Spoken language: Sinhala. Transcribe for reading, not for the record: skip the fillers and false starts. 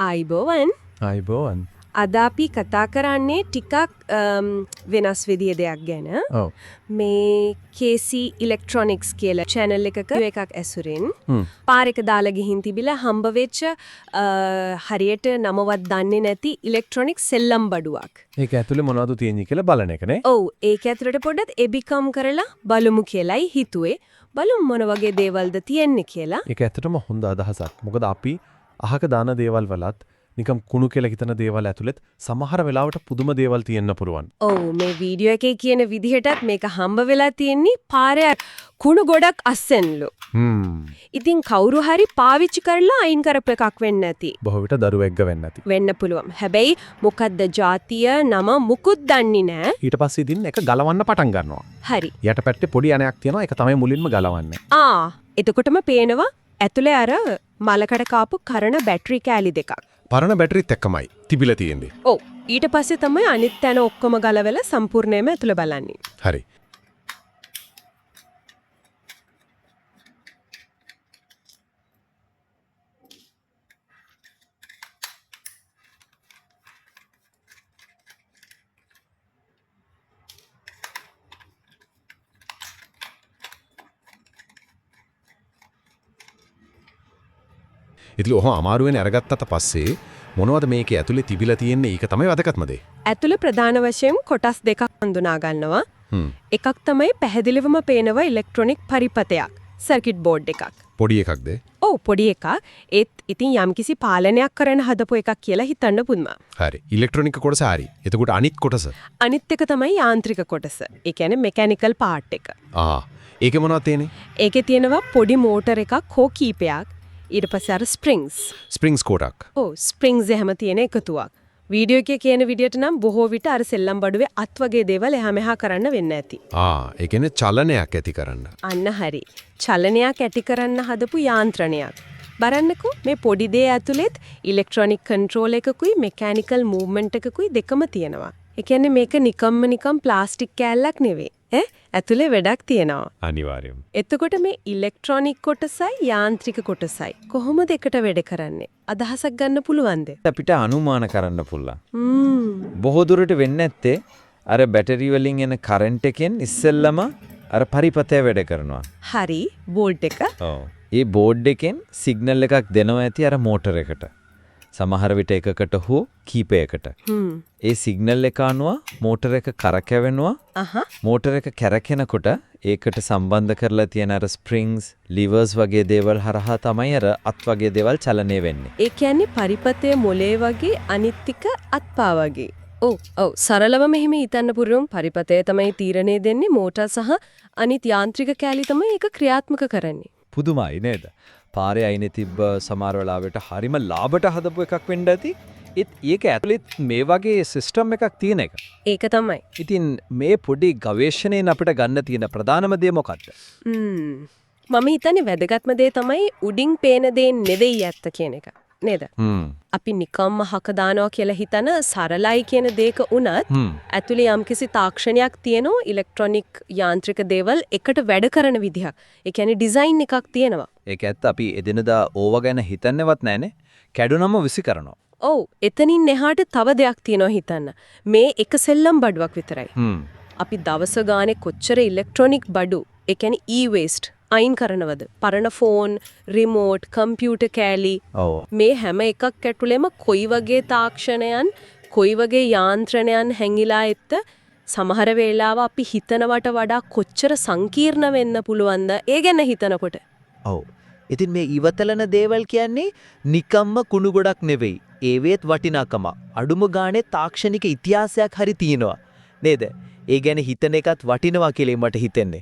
ආයිබෝවන් ආයිබෝවන්. අද අපි කතා කරන්නේ ටිකක් වෙනස් විදිය දෙයක් ගැන. ඔව්. මේ KC ඉලෙක්ට්‍රොනික්ස් කියලා channel එකක එකක් ඇසුරින් පාර එක දාලා ගිහින් තිබිලා හම්බ වෙච්ච හරියට නමවත් දන්නේ නැති ඉලෙක්ට්‍රොනික් සෙල්ලම් බඩුවක්. ඒක ඇතුලේ මොනවද තියෙන්නේ කියලා බලන එක නේ? ඔව් ඒක ඇතුළට පොඩ්ඩක් එබිකම් කරලා බලමු කියලායි හිතුවේ. බලමු මොන වගේ දේවල්ද තියෙන්නේ කියලා. ඒක ඇත්තටම හොඳ අදහසක්. මොකද අපි අහක දාන දේවල් වලත් නිකම් කුණු කියලා හිතන දේවල් ඇතුළෙත් සමහර වෙලාවට පුදුම දේවල් තියෙන්න පුරුවන්. ඔව් මේ වීඩියෝ එකේ කියන විදිහටත් මේක හම්බ වෙලා තියෙන්නේ පාරේ කුණු ගොඩක් අස්සෙන්ලු. ඉතින් කවුරු හරි පාවිච්චි කරලා අයින් කරපු එකක් වෙන්න ඇති. බොහෝ විට දරුවෙක්ග වෙන්න ඇති. වෙන්න පුළුවන්. හැබැයි මොකද්ද ජාතිය නම මුකුත් දන්නේ නැහැ. ඊට පස්සේ ඉතින් ඒක ගලවන්න පටන් ගන්නවා. හරි. යට පැත්තේ පොඩි යණයක් තියෙනවා. ඒක තමයි මුලින්ම ගලවන්නේ. එතකොටම පේනවා ඇතුලේ අර මලකඩ කාපු කරන බැටරි කෑලි දෙකක්. පරණ බැටරිත් එක්කමයි තිබිලා තියෙන්නේ. ඔව් ඊට පස්සේ තමයි අනිත් තැන ඔක්කොම ගලවලා සම්පූර්ණයෙන්ම ඇතුළ බලන්නේ. හරි. ඉතින් ඔහොම අමාරුවෙන් අරගත්තට පස්සේ මොනවද මේකේ ඇතුලේ තිබිලා තියෙන්නේ? ඒක තමයි වැදගත්ම දේ. ඇතුළේ ප්‍රධාන වශයෙන් කොටස් දෙකක් හඳුනා ගන්නවා. එකක් තමයි පැහැදිලිවම පේනවා ඉලෙක්ට්‍රොනික පරිපතයක්. සර්කිට් බෝඩ් එකක්. පොඩි එකක්ද? ඔව් පොඩි එකක්. ඒත් ඉතින් යම්කිසි පාලනයක් කරන්න හදපු එකක් කියලා හිතන්න පුළුවන්. හරි. ඉලෙක්ට්‍රොනික කොටස හරි. එතකොට අනිත් කොටස? අනිත් එක තමයි යාන්ත්‍රික කොටස. ඒ කියන්නේ මෙකැනිකල් පාර්ට් එක. ඒකේ මොනවද තියෙන්නේ? ඒකේ තියෙනවා පොඩි මෝටර් එකක් හෝ කීපයක්. ඊට පස්සේ අර ස්ප්‍රින්ග්ස් කොටක්. ඔව් ස්ප්‍රින්ග්ස් එහෙම තියෙන එකතුවක්. වීඩියෝ එකේ කියන විදියට නම් බොහෝ විට අර සෙල්ලම් බඩුවේ අත් වගේ දේවල් එහා මෙහා කරන්න වෙන්න ඇති. ඒ කියන්නේ චලනයක් ඇති කරන්න. අන්න හරි. චලනයක් ඇති කරන්න හදපු යාන්ත්‍රණයක්. බලන්නකෝ මේ පොඩි දේ ඇතුළෙත් ඉලෙක්ට්‍රොනික කන්ට්‍රෝල් එකකුයි මෙකැනිකල් මූව්මන්ට් එකකුයි දෙකම තියෙනවා. ඒ කියන්නේ මේක නිකම් ප්ලාස්ටික් කෑල්ලක් නෙවෙයි. ඇතුලේ වැඩක් තියෙනවා. අනිවාර්යයෙන්. එතකොට මේ ඉලෙක්ට්‍රොනික කොටසයි යාන්ත්‍රික කොටසයි කොහොමද එකට වැඩ කරන්නේ? අදහසක් ගන්න පුළුවන්ද? අපිට අනුමාන කරන්න පුළුවන්. බොහෝ දුරට වෙන්නේ නැත්තේ අර බැටරි වලින් එන කරන්ට් එකෙන් ඉස්සෙල්ලම අර පරිපතය වැඩ කරනවා. හරි බෝඩ් එක. ඔව්. ඒ බෝඩ් එකෙන් සිග්නල් එකක් දෙනවා ඇති අර මෝටර එකට. සමහර විට එකකට හෝ කීපයකට. ඒ සිග්නල් එක අනුව මෝටර එක කරකැවෙනවා. මෝටර එක කැරකෙනකොට ඒකට සම්බන්ධ කරලා තියෙන අර ස්ප්‍රින්ග්ස්, ලිවර්ස් වගේ දේවල් හරහා තමයි අර අත් වගේ දේවල් චලනය වෙන්නේ. ඒ කියන්නේ පරිපතයේ මොලේ වගේ අනිත් ටික අත්පා වගේ. ඔව් සරලව මෙහෙම හිතන්න පුරුම් පරිපතය තමයි තීරණය දෙන්නේ මෝටර සහ අනිත් යාන්ත්‍රික කැලි තමයි ඒක ක්‍රියාත්මක කරන්නේ. පුදුමයි නේද? පාරේ අයිනේ තිබ්බ සමහර වෙලාවට හරිම ලාභට හදපු එකක් වෙන්න ඇති. ඒක ඇතුළෙත් මේ වගේ සිස්ටම් එකක් තියෙන එක. ඒක තමයි. ඉතින් මේ පොඩි ගවේෂණයෙන් අපිට ගන්න තියෙන ප්‍රධානම දේ මොකක්ද? මම හිතන්නේ වැදගත්ම දේ තමයි උඩින් පේන දේ නෙවෙයි ඇත්ත කියන එක. නේද? අපි නිකම්ම හක දානවා කියලා හිතන සරලයි කියන දෙයක උනත් ඇතුලේ යම්කිසි තාක්ෂණයක් තියෙනවා ඉලෙක්ට්‍රොනික යාන්ත්‍රික දේවල් එකට වැඩ කරන විදිහක්. ඒ කියන්නේ ඩිසයින් එකක් තියෙනවා. ඒක ඇත්ත අපි එදිනදා ඕව ගැන හිතන්නේවත් නැහනේ. කැඩුනම විසි කරනවා. ඔව් එතනින් එහාට තව දෙයක් තියෙනවා හිතන්න. මේ එක සෙල්ලම් බඩුවක් විතරයි. අපි දවස ගානේ කොච්චර ඉලෙක්ට්‍රොනික බඩු ඒ කියන්නේ e-waste අයින් කරනවද? පරණ ෆෝන්, රිමෝට්, කම්පියුටර් කෑලි. මේ හැම එකක් ඇතුළෙම කොයි වගේ තාක්ෂණයන්, කොයි වගේ යාන්ත්‍රණයන් හැංගිලා ඇත්ත සමහර වෙලාව අපි හිතනවට වඩා කොච්චර සංකීර්ණ වෙන්න පුළුවන්ද? ඒ ගැන හිතනකොට. ඔව්. ඉතින් මේ ඉවතලන දේවල් කියන්නේ නිකම්ම කුණු ගොඩක් නෙවෙයි. ඒවෙත් වටිනාකම. අඩුම ගානේ තාක්ෂණික ඉතිහාසයක් හරි තියෙනවා. නේද? ඒ ගැන හිතන එකත් වටිනවා කියලා මට හිතෙන්නේ.